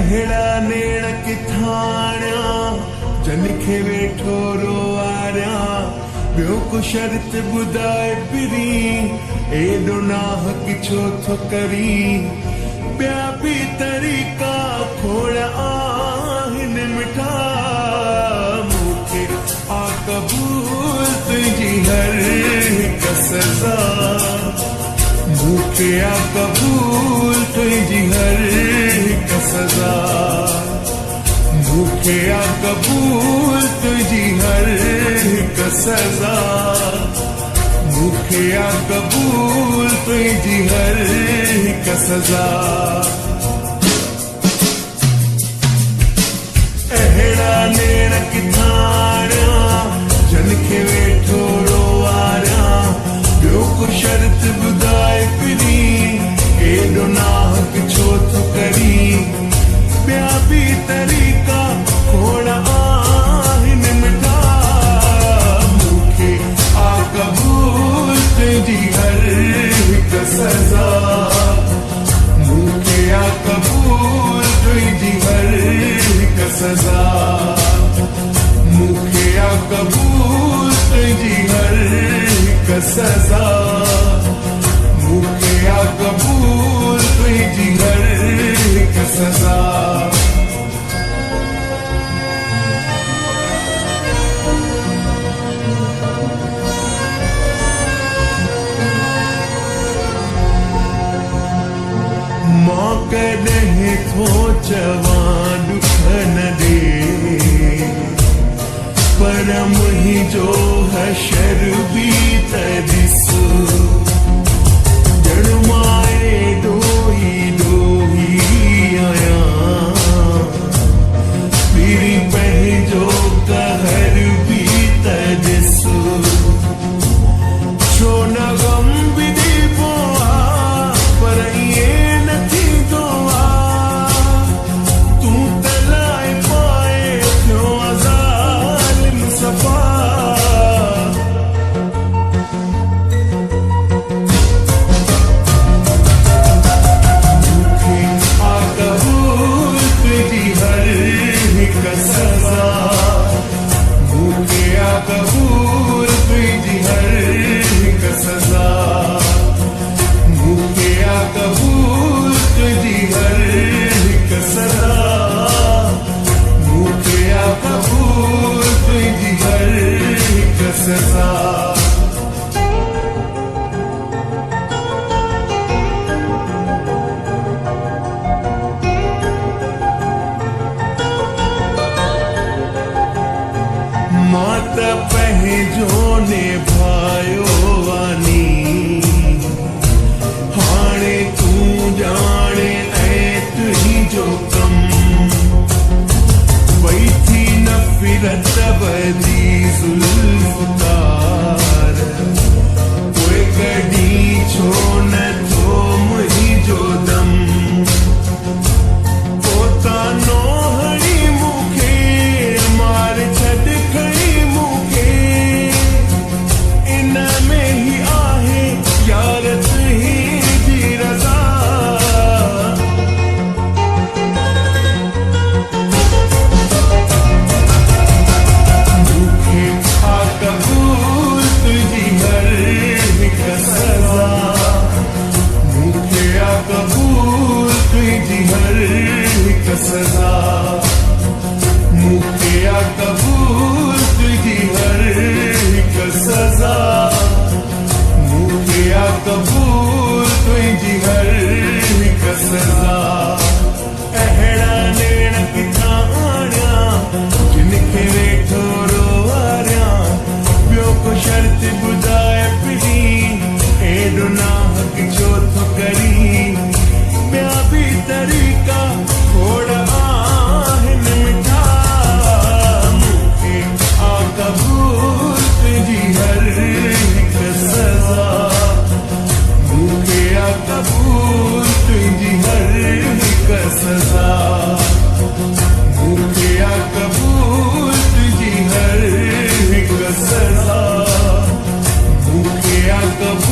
अहिड़ा नेण किथाणिया जनखे वेठो रोआरिया ॿियो को शर्त ॿुधाए पिरी एॾो नाहक छो थो करी ॿिया बि तरीक़ा खोड़ आहिनि मिठा मूंखे आ क़बूल तुंहिंजी हर हिकु सज़ा मूंखे आ क़बूल तुंहिंजी हर हिकु सज़ा मूंखे आ क़बूल तुंहिंजी हर हिकु सज़ा मूंखे आ क़बूल तुंहिंजी हर हिकु सज़ा अहिड़ा नेण किथाणिया जनखे वेठो रोआरिया ॿियो को शर्त ॿुधाए पिरी एॾो नाहक छो थो करी ॿिया बि तरीक़ा खोड़ आहिनि मिठा मूंखे आ क़बूल तुंहिंजी हर हिकु सज़ा मूंखे आ क़बूल तुंहिंजी हर हिकु सज़ा मूंखे आ क़बूल तुंहिंजी हर हिकु सज़ा मूंखे आ क़बूल तुंहिंजी हर हिकु सज़ा मां कॾहिं थो चवां ॾुख न ॾे पर मुंहिंजो हशर बि त ॾिस ॼण मां ॾोही आहियां पीरी पंहिंजो कहर बि त ॾिस छो न ग़म बि ॾिबो आहे पर ईअं न थींदो आहे तूं त लाइ पाए थियो ज़ालिम सफ़ा मां त पंहिंजो निभायो वानी हाणे तूं ॼाणे ऐं तुंहिंजो कम वई थी नफ़रत बदी ज़ुल्फ़कार पोइ कॾहिं छो नथो मुंहिंजो दम पोता नोहणी मूंखे मार छॾ सज़ा मूंखे आ क़बूल तुंहिंजी हर हिकु सज़ा मूंखे आ क़बूल तुंहिंजी हर हिकु सज़ा अहिड़ा नेण किथां आणिया जिनखे वेठो रोआरिया ॿियो को शर्त ॿुधाए पिरी एॾो नाहक छो थो करी ॿिया बि तरीक़ा खोड़ आहिनि मिठा मूंखे आ क़बूल तुंहिंजी हर हिकु सज़ा मूंखे आ क़बूल तुंहिंजी हर हिकु सज़ा मूंखे आ क़बूल तुंहिंजी हर हिकु सज़ा मूंखे आ क़बूल